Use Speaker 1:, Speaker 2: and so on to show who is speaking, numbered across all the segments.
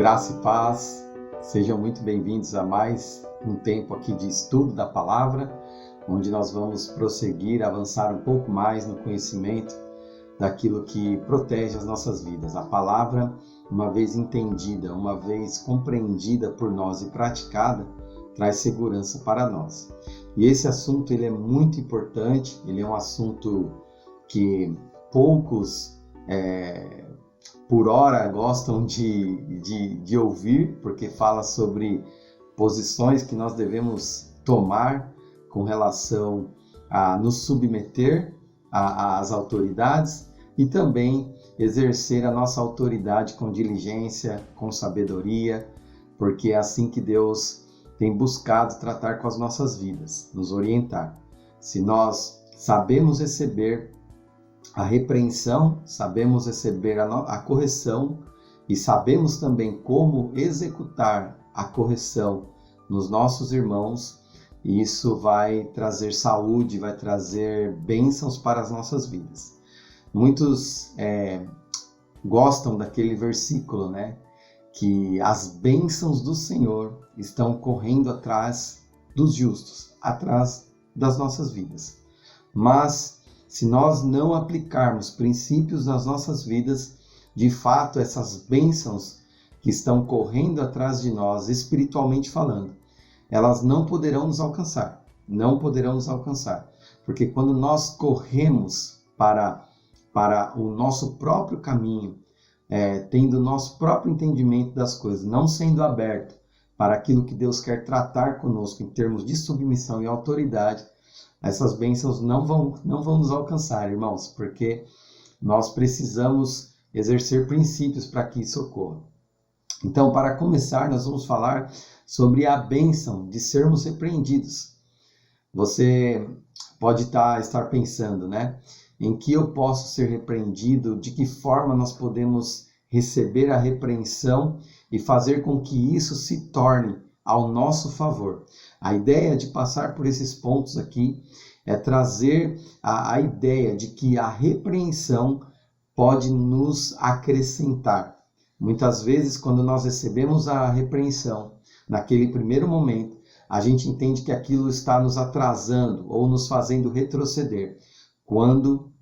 Speaker 1: Graça e paz, sejam muito bem-vindos a mais um tempo aqui de estudo da palavra, onde nós vamos prosseguir, avançar um pouco mais no conhecimento daquilo que protege as nossas vidas. A palavra, uma vez entendida, uma vez compreendida por nós e praticada, traz segurança para nós. E esse assunto ele é muito importante, ele é um assunto que poucos por hora gostam de ouvir, porque fala sobre posições que nós devemos tomar com relação a nos submeter às autoridades e também exercer a nossa autoridade com diligência, com sabedoria, porque é assim que Deus tem buscado tratar com as nossas vidas, nos orientar. Se nós sabemos receber a repreensão, sabemos receber a correção e sabemos também como executar a correção nos nossos irmãos, isso vai trazer saúde, vai trazer bênçãos para as nossas vidas. Muitos gostam daquele versículo, né? Que as bênçãos do Senhor estão correndo atrás dos justos, atrás das nossas vidas. Mas se nós não aplicarmos princípios nas nossas vidas, de fato essas bênçãos que estão correndo atrás de nós, espiritualmente falando, elas não poderão nos alcançar. Não poderão nos alcançar. Porque quando nós corremos para o nosso próprio caminho, tendo o nosso próprio entendimento das coisas, não sendo aberto para aquilo que Deus quer tratar conosco em termos de submissão e autoridade, essas bênçãos não vão nos alcançar, irmãos, porque nós precisamos exercer princípios para que isso ocorra. Então, para começar, nós vamos falar sobre a bênção de sermos repreendidos. Você pode estar pensando, né? Em que eu posso ser repreendido? De que forma nós podemos receber a repreensão e fazer com que isso se torne ao nosso favor? A ideia de passar por esses pontos aqui é trazer a ideia de que a repreensão pode nos acrescentar. Muitas vezes, quando nós recebemos a repreensão, naquele primeiro momento, a gente entende que aquilo está nos atrasando ou nos fazendo retroceder, quando,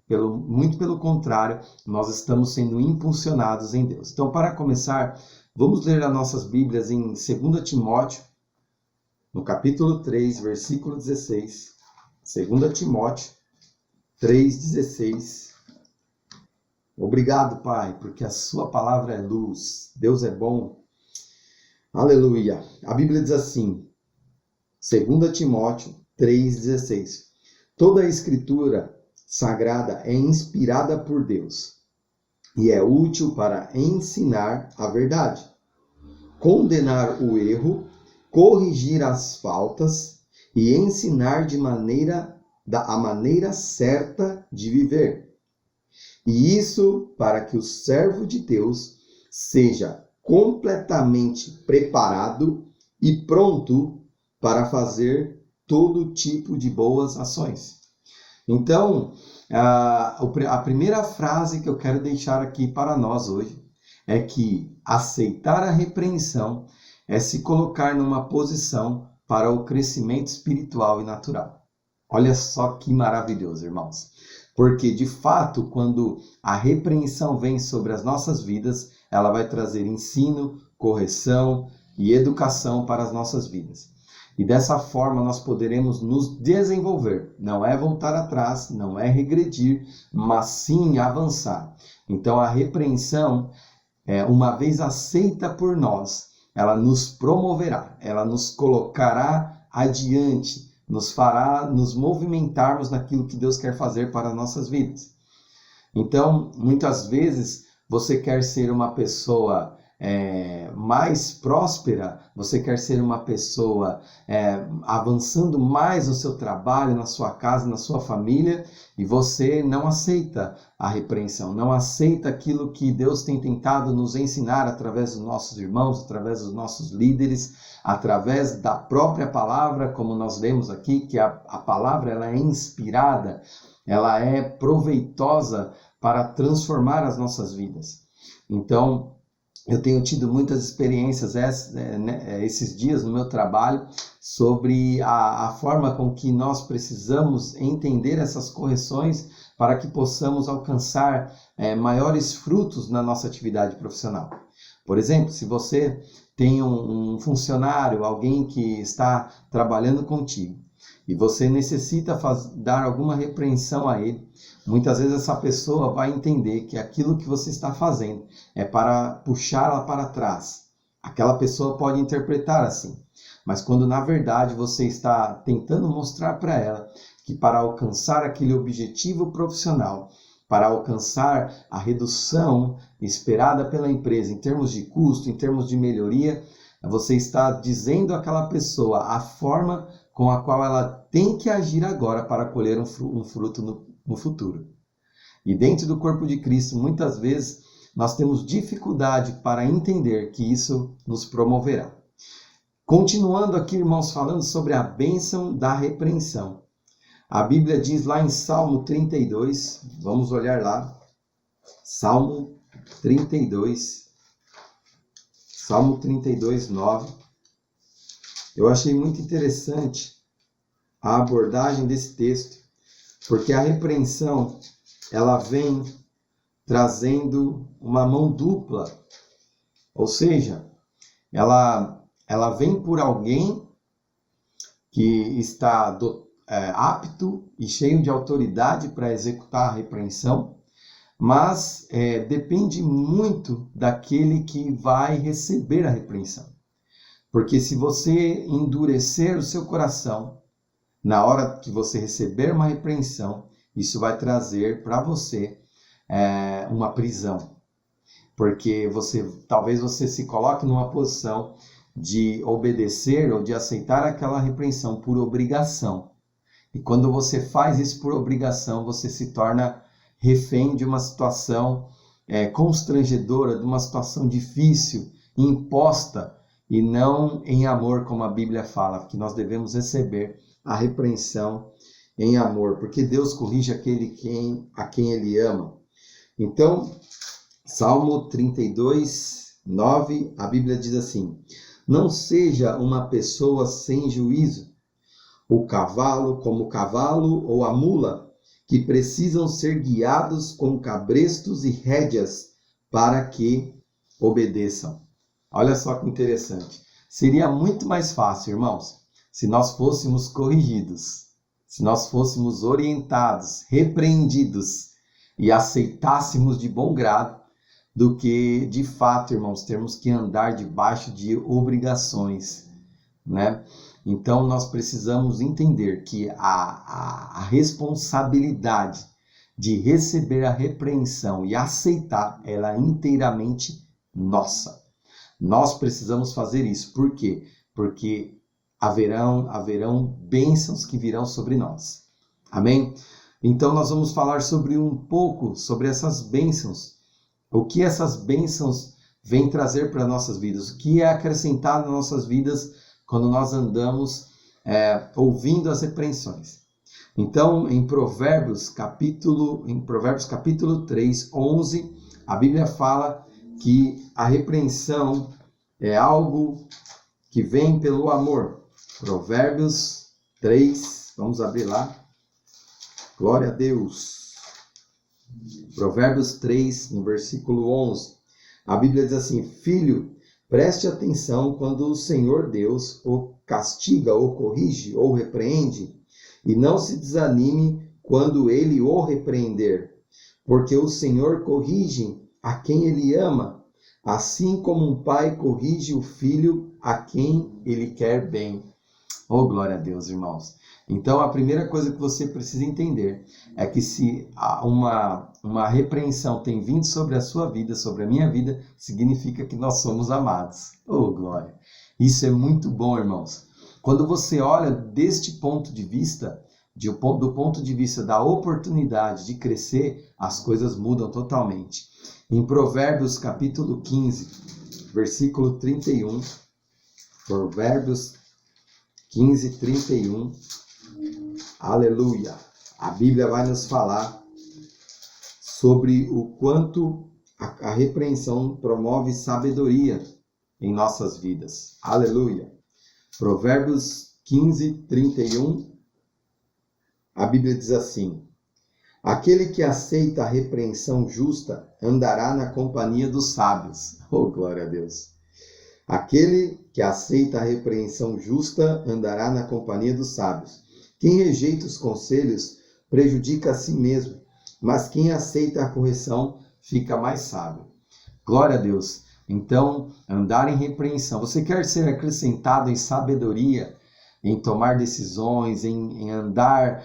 Speaker 1: muito pelo contrário, nós estamos sendo impulsionados em Deus. Então, para começar, vamos ler as nossas Bíblias em 2 Timóteo, no capítulo 3, versículo 16. 2 Timóteo 3,16. Obrigado, Pai, porque a sua palavra é luz. Deus é bom. Aleluia. A Bíblia diz assim, 2 Timóteo 3,16. Toda a escritura sagrada é inspirada por Deus e é útil para ensinar a verdade, condenar o erro, corrigir as faltas e ensinar a maneira certa de viver. E isso para que o servo de Deus seja completamente preparado e pronto para fazer todo tipo de boas ações. Então, a primeira frase que eu quero deixar aqui para nós hoje é que aceitar a repreensão é se colocar numa posição para o crescimento espiritual e natural. Olha só que maravilhoso, irmãos. Porque, de fato, quando a repreensão vem sobre as nossas vidas, ela vai trazer ensino, correção e educação para as nossas vidas. E dessa forma nós poderemos nos desenvolver. Não é voltar atrás, não é regredir, mas sim avançar. Então a repreensão, uma vez aceita por nós, ela nos promoverá, ela nos colocará adiante, nos fará nos movimentarmos naquilo que Deus quer fazer para as nossas vidas. Então, muitas vezes você quer ser uma pessoa mais próspera, você quer ser uma pessoa avançando mais no seu trabalho, na sua casa, na sua família, e você não aceita a repreensão, não aceita aquilo que Deus tem tentado nos ensinar através dos nossos irmãos, através dos nossos líderes, através da própria palavra, como nós lemos aqui, que a palavra ela é inspirada, ela é proveitosa para transformar as nossas vidas. Então, Eu tenho tido muitas experiências esses dias no meu trabalho sobre a forma com que nós precisamos entender essas correções para que possamos alcançar maiores frutos na nossa atividade profissional. Por exemplo, se você tem um funcionário, alguém que está trabalhando contigo, e você necessita dar alguma repreensão a ele, muitas vezes essa pessoa vai entender que aquilo que você está fazendo é para puxá-la para trás. Aquela pessoa pode interpretar assim, mas quando na verdade você está tentando mostrar para ela que para alcançar aquele objetivo profissional, para alcançar a redução esperada pela empresa em termos de custo, em termos de melhoria, você está dizendo àquela pessoa a forma com a qual ela tem que agir agora para colher um fruto no futuro. E dentro do corpo de Cristo, muitas vezes, nós temos dificuldade para entender que isso nos promoverá. Continuando aqui, irmãos, falando sobre a bênção da repreensão. A Bíblia diz lá em Salmo 32, vamos olhar lá, Salmo 32, 9. Eu achei muito interessante a abordagem desse texto, porque a repreensão, ela vem trazendo uma mão dupla, ou seja, ela vem por alguém que está apto e cheio de autoridade para executar a repreensão, mas depende muito daquele que vai receber a repreensão. Porque se você endurecer o seu coração, na hora que você receber uma repreensão, isso vai trazer para você uma prisão. Porque talvez você se coloque numa posição de obedecer ou de aceitar aquela repreensão por obrigação. E quando você faz isso por obrigação, você se torna refém de uma situação constrangedora, de uma situação difícil, imposta, e não em amor, como a Bíblia fala, que nós devemos receber a repreensão em amor, porque Deus corrige aquele a quem Ele ama. Então, Salmo 32, 9, a Bíblia diz assim: não seja uma pessoa sem juízo, como o cavalo ou a mula, que precisam ser guiados com cabrestos e rédeas para que obedeçam. Olha só que interessante. Seria muito mais fácil, irmãos, se nós fôssemos corrigidos, se nós fôssemos orientados, repreendidos e aceitássemos de bom grado, do que, de fato, irmãos, termos que andar debaixo de obrigações, né? Então, nós precisamos entender que a responsabilidade de receber a repreensão e aceitar, ela é inteiramente nossa. Nós precisamos fazer isso. Por quê? Porque haverão bênçãos que virão sobre nós. Amém? Então, nós vamos falar um pouco sobre essas bênçãos. O que essas bênçãos vêm trazer para nossas vidas? O que é acrescentado nas nossas vidas quando nós andamos ouvindo as repreensões? Então, em Provérbios capítulo 3, 11, a Bíblia fala que a repreensão é algo que vem pelo amor. Provérbios 3, vamos abrir lá. Glória a Deus. Provérbios 3, no versículo 11. A Bíblia diz assim: filho, preste atenção quando o Senhor Deus o castiga, ou corrige, ou repreende, e não se desanime quando ele o repreender, porque o Senhor corrige a quem ele ama, assim como um pai corrige o filho a quem ele quer bem. Oh, glória a Deus, irmãos. Então, a primeira coisa que você precisa entender é que se uma repreensão tem vindo sobre a sua vida, sobre a minha vida, significa que nós somos amados. Oh, glória! Isso é muito bom, irmãos. Quando você olha deste ponto de vista, do ponto de vista da oportunidade de crescer, as coisas mudam totalmente. Em Provérbios capítulo 15, versículo 31, Provérbios 15, 31, aleluia! A Bíblia vai nos falar sobre o quanto A repreensão promove sabedoria em nossas vidas. Aleluia! Provérbios 15, 31, a Bíblia diz assim: aquele que aceita a repreensão justa andará na companhia dos sábios. Oh, glória a Deus! Aquele que aceita a repreensão justa andará na companhia dos sábios. Quem rejeita os conselhos prejudica a si mesmo, mas quem aceita a correção fica mais sábio. Glória a Deus! Então, andar em repreensão. Você quer ser acrescentado em sabedoria, em tomar decisões, em andar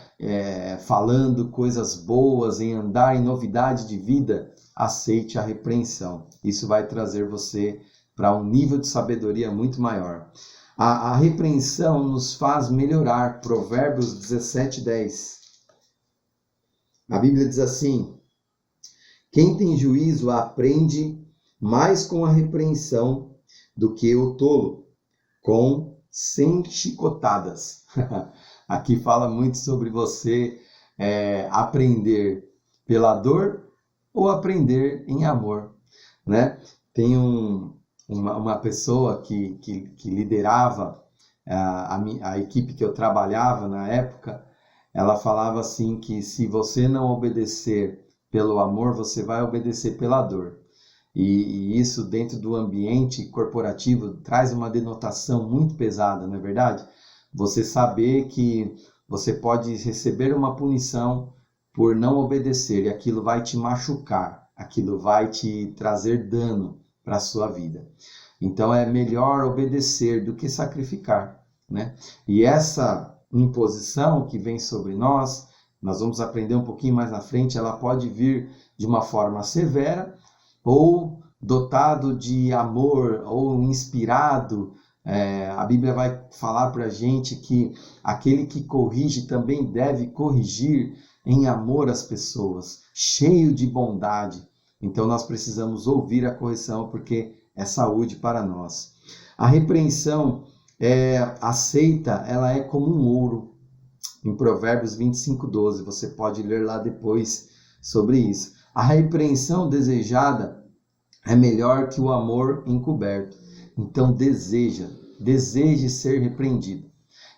Speaker 1: falando coisas boas, em andar em novidade de vida? Aceite a repreensão. Isso vai trazer você para um nível de sabedoria muito maior. A repreensão nos faz melhorar. Provérbios 17, 10. A Bíblia diz assim: quem tem juízo aprende mais com a repreensão do que o tolo, com 100 chicotadas. Aqui fala muito sobre você aprender pela dor ou aprender em amor, né? Tem uma pessoa que liderava a equipe que eu trabalhava na época. Ela falava assim que se você não obedecer pelo amor, você vai obedecer pela dor. E isso dentro do ambiente corporativo traz uma denotação muito pesada, não é verdade? Você saber que você pode receber uma punição por não obedecer e aquilo vai te machucar, aquilo vai te trazer dano para a sua vida. Então é melhor obedecer do que sacrificar, né? E essa imposição que vem sobre nós vamos aprender um pouquinho mais na frente, ela pode vir de uma forma severa ou dotado de amor ou inspirado. A Bíblia vai falar para a gente que aquele que corrige também deve corrigir em amor as pessoas, cheio de bondade. Então nós precisamos ouvir a correção porque é saúde para nós. A repreensão aceita, ela é como um ouro. Em Provérbios 25, 12, você pode ler lá depois sobre isso. A repreensão desejada é melhor que o amor encoberto. Então deseje ser repreendido.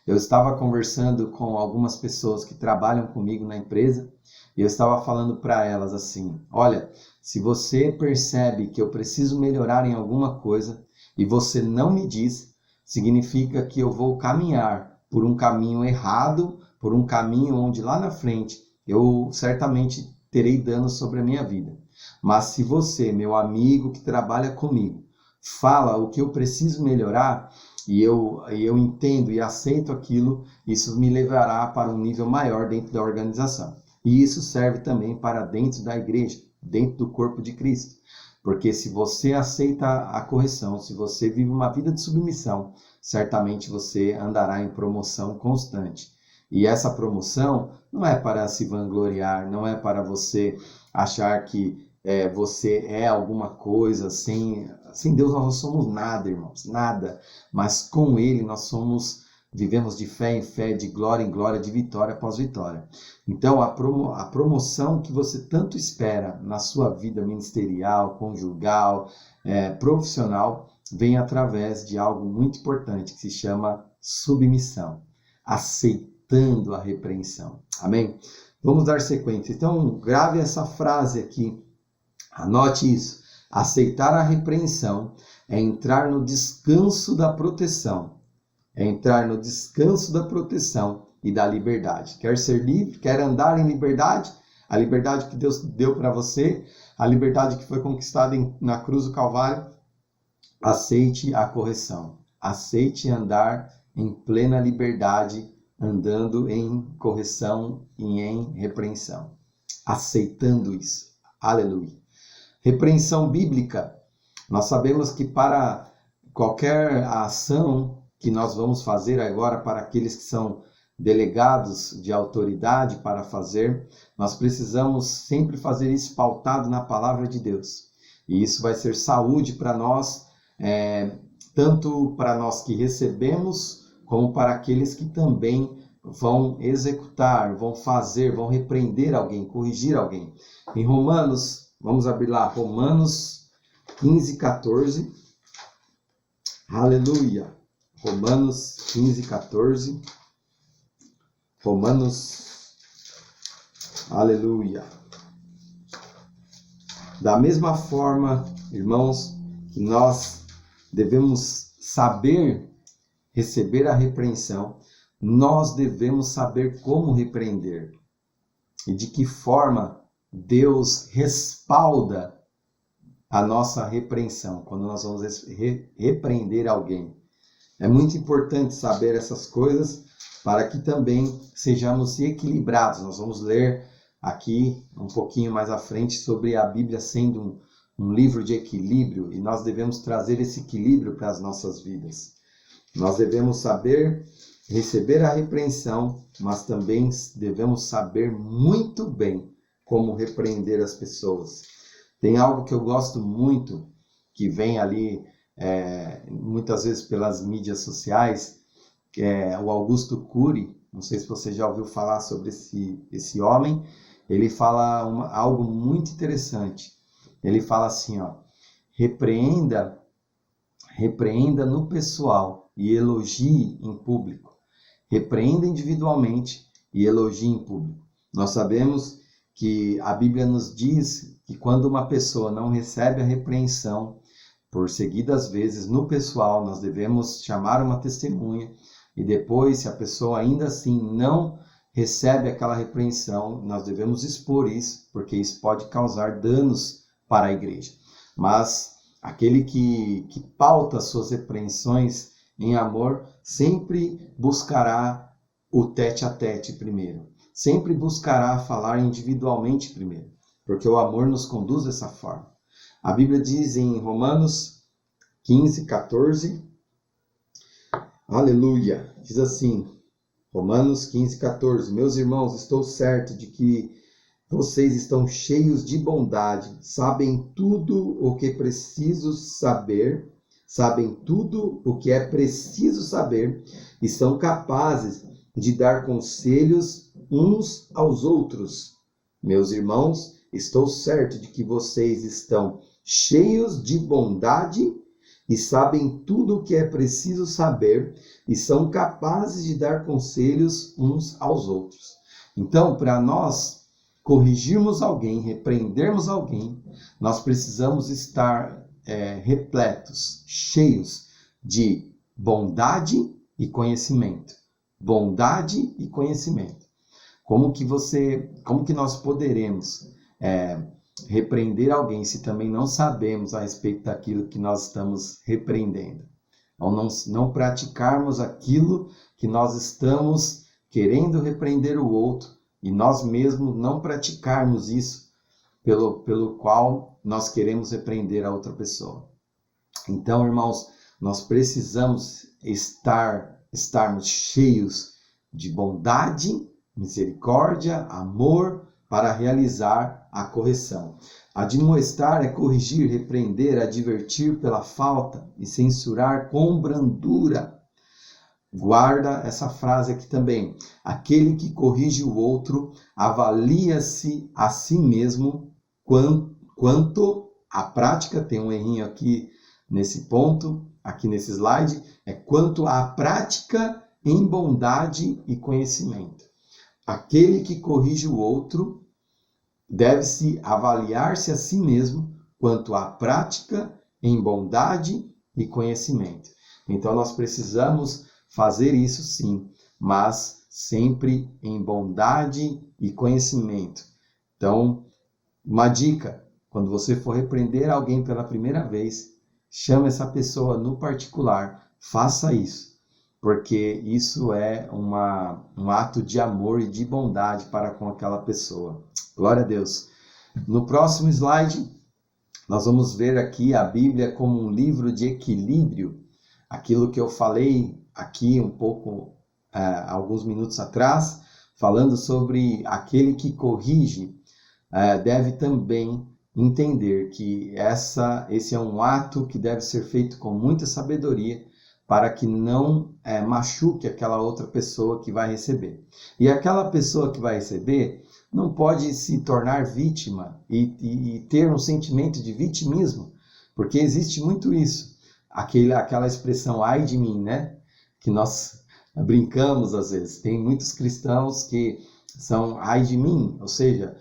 Speaker 1: Eu estava conversando com algumas pessoas que trabalham comigo na empresa e eu estava falando para elas assim: olha, se você percebe que eu preciso melhorar em alguma coisa e você não me diz, significa que eu vou caminhar por um caminho errado, por um caminho onde lá na frente eu certamente terei danos sobre a minha vida. Mas se você, meu amigo que trabalha comigo, fala o que eu preciso melhorar e eu entendo e aceito aquilo, isso me levará para um nível maior dentro da organização. E isso serve também para dentro da igreja, dentro do corpo de Cristo. Porque se você aceita a correção, se você vive uma vida de submissão, certamente você andará em promoção constante. E essa promoção não é para se vangloriar, não é para você achar que você é alguma coisa. Sem Deus nós não somos nada, irmãos, nada. Mas com Ele nós vivemos de fé em fé, de glória em glória, de vitória após vitória. Então a promoção que você tanto espera na sua vida ministerial, conjugal, profissional, vem através de algo muito importante que se chama submissão, aceitando a repreensão. Amém? Vamos dar sequência. Então grave essa frase aqui, anote isso. Aceitar a repreensão é entrar no descanso da proteção. É entrar no descanso da proteção e da liberdade. Quer ser livre? Quer andar em liberdade? A liberdade que Deus deu para você, a liberdade que foi conquistada na cruz do Calvário. Aceite a correção. Aceite andar em plena liberdade, andando em correção e em repreensão. Aceitando isso. Aleluia. Repreensão bíblica. Nós sabemos que para qualquer ação que nós vamos fazer agora, para aqueles que são delegados de autoridade para fazer, nós precisamos sempre fazer isso pautado na palavra de Deus. E isso vai ser saúde para nós, tanto para nós que recebemos, como para aqueles que também vão executar, vão fazer, vão repreender alguém, corrigir alguém. Em Romanos Vamos abrir lá, Romanos 15, 14. Aleluia. Romanos 15, 14. Romanos, aleluia. Da mesma forma, irmãos, que nós devemos saber receber a repreensão, nós devemos saber como repreender. E de que forma Deus respalda a nossa repreensão, quando nós vamos repreender alguém. É muito importante saber essas coisas para que também sejamos equilibrados. Nós vamos ler aqui um pouquinho mais à frente sobre a Bíblia sendo um livro de equilíbrio, e nós devemos trazer esse equilíbrio para as nossas vidas. Nós devemos saber receber a repreensão, mas também devemos saber muito bem como repreender as pessoas. Tem algo que eu gosto muito, que vem ali muitas vezes pelas mídias sociais, que é o Augusto Cury. Não sei se você já ouviu falar sobre esse homem. Ele fala algo muito interessante. Ele fala assim, repreenda no pessoal e elogie em público. Repreenda individualmente e elogie em público. Nós sabemos que a Bíblia nos diz que quando uma pessoa não recebe a repreensão por seguidas vezes no pessoal, nós devemos chamar uma testemunha, e depois, se a pessoa ainda assim não recebe aquela repreensão, nós devemos expor isso, porque isso pode causar danos para a igreja. Mas aquele que pauta suas repreensões em amor, sempre buscará o tete-a-tete primeiro. Sempre buscará falar individualmente primeiro, porque o amor nos conduz dessa forma. A Bíblia diz em Romanos 15, 14, aleluia, diz assim, Romanos 15, 14, meus irmãos, estou certo de que vocês estão cheios de bondade, sabem tudo o que é preciso saber, e são capazes de dar conselhos uns aos outros. Meus irmãos, estou certo de que vocês estão cheios de bondade e sabem tudo o que é preciso saber e são capazes de dar conselhos uns aos outros. Então, para nós corrigirmos alguém, repreendermos alguém, nós precisamos estar repletos, cheios de bondade e conhecimento. Bondade e conhecimento. Como que nós poderemos repreender alguém se também não sabemos a respeito daquilo que nós estamos repreendendo? Ao não praticarmos aquilo que nós estamos querendo repreender o outro e nós mesmos não praticarmos isso pelo qual nós queremos repreender a outra pessoa. Então, irmãos, nós precisamos estarmos cheios de bondade, misericórdia, amor, para realizar a correção. Admoestar é corrigir, repreender, advertir pela falta e censurar com brandura. Guarda essa frase aqui também. Aquele que corrige o outro avalia-se a si mesmo quanto à prática. Tem um errinho aqui nesse ponto, aqui nesse slide. Quanto à prática em bondade e conhecimento. Aquele que corrige o outro deve-se avaliar-se a si mesmo quanto à prática em bondade e conhecimento. Então, nós precisamos fazer isso sim, mas sempre em bondade e conhecimento. Então, uma dica, quando você for repreender alguém pela primeira vez, chame essa pessoa no particular, faça isso, porque isso é um ato de amor e de bondade para com aquela pessoa. Glória a Deus. No próximo slide, nós vamos ver aqui a Bíblia como um livro de equilíbrio. Aquilo que eu falei aqui um pouco, alguns minutos atrás, falando sobre aquele que corrige, deve também entender que esse é um ato que deve ser feito com muita sabedoria, para que não machuque aquela outra pessoa que vai receber. E aquela pessoa que vai receber não pode se tornar vítima e ter um sentimento de vitimismo, porque existe muito isso. Aquela expressão, ai de mim, né? Que nós brincamos às vezes. Tem muitos cristãos que são ai de mim, ou seja,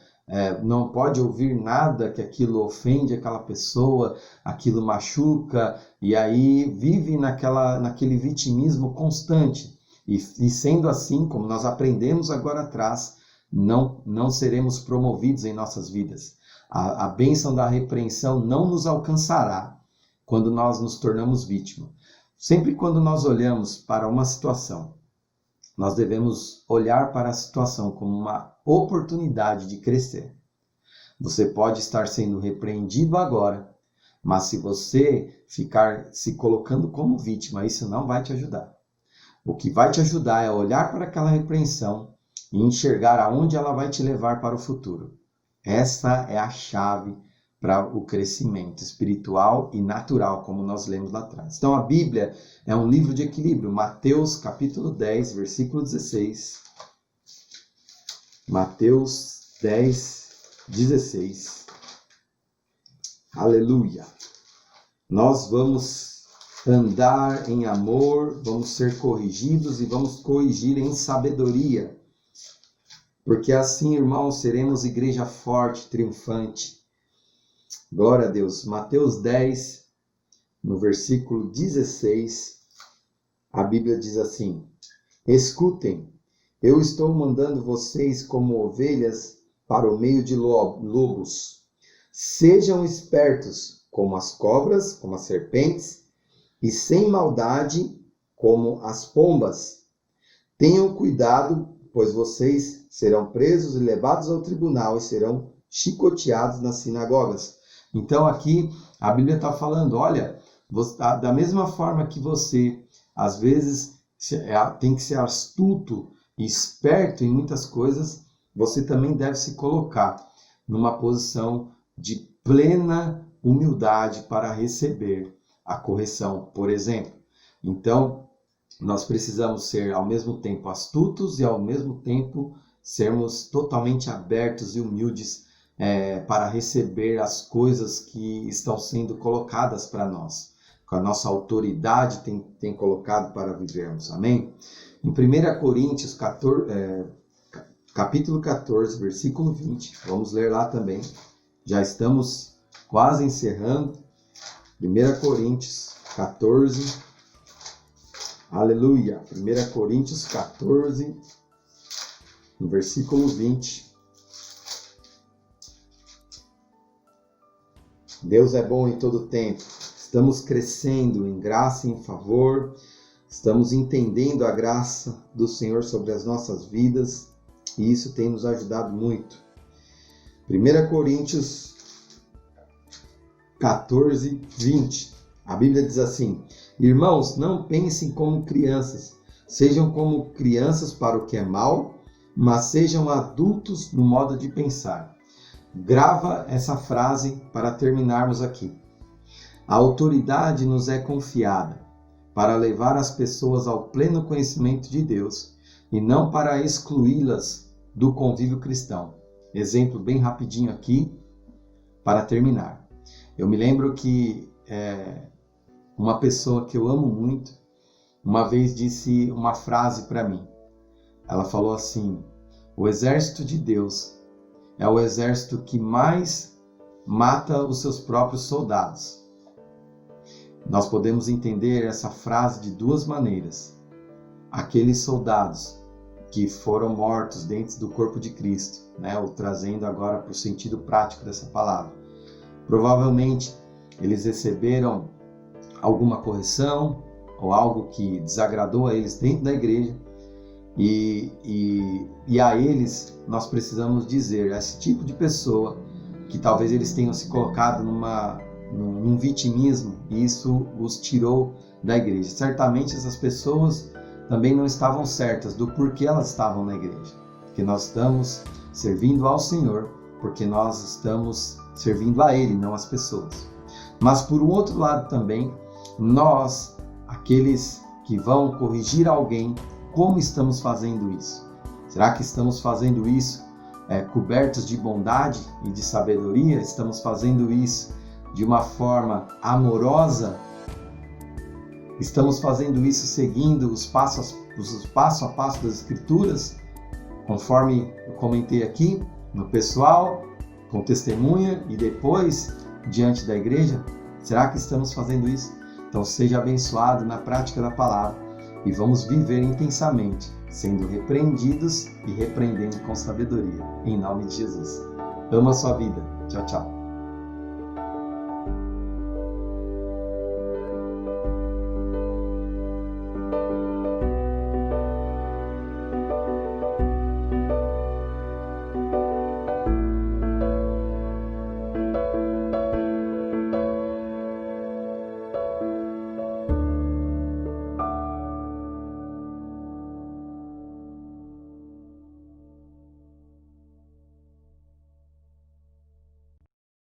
Speaker 1: não pode ouvir nada que aquilo ofende aquela pessoa, aquilo machuca, e aí vive naquele vitimismo constante. E sendo assim, como nós aprendemos agora atrás, não seremos promovidos em nossas vidas. A bênção da repreensão não nos alcançará quando nós nos tornamos vítima. Sempre quando nós olhamos para uma situação, nós devemos olhar para a situação como uma oportunidade de crescer. Você pode estar sendo repreendido agora, mas se você ficar se colocando como vítima, isso não vai te ajudar. O que vai te ajudar é olhar para aquela repreensão e enxergar aonde ela vai te levar para o futuro. Essa é a chave para o crescimento espiritual e natural, como nós lemos lá atrás. Então a Bíblia é um livro de equilíbrio. Mateus capítulo 10, versículo 16. Mateus 10, 16. Aleluia! Nós vamos andar em amor, vamos ser corrigidos e vamos corrigir em sabedoria. Porque assim, irmãos, seremos igreja forte, triunfante. Glória a Deus. Mateus 10, no versículo 16, a Bíblia diz assim: escutem, eu estou mandando vocês como ovelhas para o meio de lobos. Sejam espertos como as cobras, como as serpentes, e sem maldade como as pombas. Tenham cuidado, pois vocês serão presos e levados ao tribunal e serão chicoteados nas sinagogas. Então aqui a Bíblia está falando, olha, da mesma forma que você, às vezes, tem que ser astuto e esperto em muitas coisas, você também deve se colocar numa posição de plena humildade para receber a correção, por exemplo. Então, nós precisamos ser ao mesmo tempo astutos e ao mesmo tempo sermos totalmente abertos e humildes para receber as coisas que estão sendo colocadas para nós, que a nossa autoridade tem colocado para vivermos. Amém? Em 1 Coríntios capítulo 14, versículo 20, vamos ler lá também. Já estamos quase encerrando. 1 Coríntios 14, aleluia, 1 Coríntios 14, no versículo 20. Deus é bom em todo tempo. Estamos crescendo em graça e em favor. Estamos entendendo a graça do Senhor sobre as nossas vidas. E isso tem nos ajudado muito. 1 Coríntios 14, 20. A Bíblia diz assim: irmãos, não pensem como crianças. Sejam como crianças para o que é mal, mas sejam adultos no modo de pensar. Grava essa frase para terminarmos aqui. A autoridade nos é confiada para levar as pessoas ao pleno conhecimento de Deus e não para excluí-las do convívio cristão. Exemplo bem rapidinho aqui para terminar. Eu me lembro que uma pessoa que eu amo muito, uma vez disse uma frase para mim. Ela falou assim: o exército de Deus é o exército que mais mata os seus próprios soldados. Nós podemos entender essa frase de duas maneiras. Aqueles soldados que foram mortos dentro do corpo de Cristo, o trazendo agora para o sentido prático dessa palavra. Provavelmente eles receberam alguma correção ou algo que desagradou a eles dentro da igreja. E a eles nós precisamos dizer, esse tipo de pessoa que talvez eles tenham se colocado num vitimismo e isso os tirou da igreja. Certamente essas pessoas também não estavam certas do porquê elas estavam na igreja. Porque nós estamos servindo ao Senhor, porque nós estamos servindo a Ele, não as pessoas. Mas por um outro lado também, nós, aqueles que vão corrigir alguém, como estamos fazendo isso? Será que estamos fazendo isso cobertos de bondade e de sabedoria? Estamos fazendo isso de uma forma amorosa? Estamos fazendo isso seguindo os passo a passo das Escrituras, conforme eu comentei aqui, no pessoal, com testemunha e depois diante da igreja? Será que estamos fazendo isso? Então seja abençoado na prática da palavra e vamos viver intensamente, sendo repreendidos e repreendendo com sabedoria. Em nome de Jesus. Ama a sua vida. Tchau, tchau.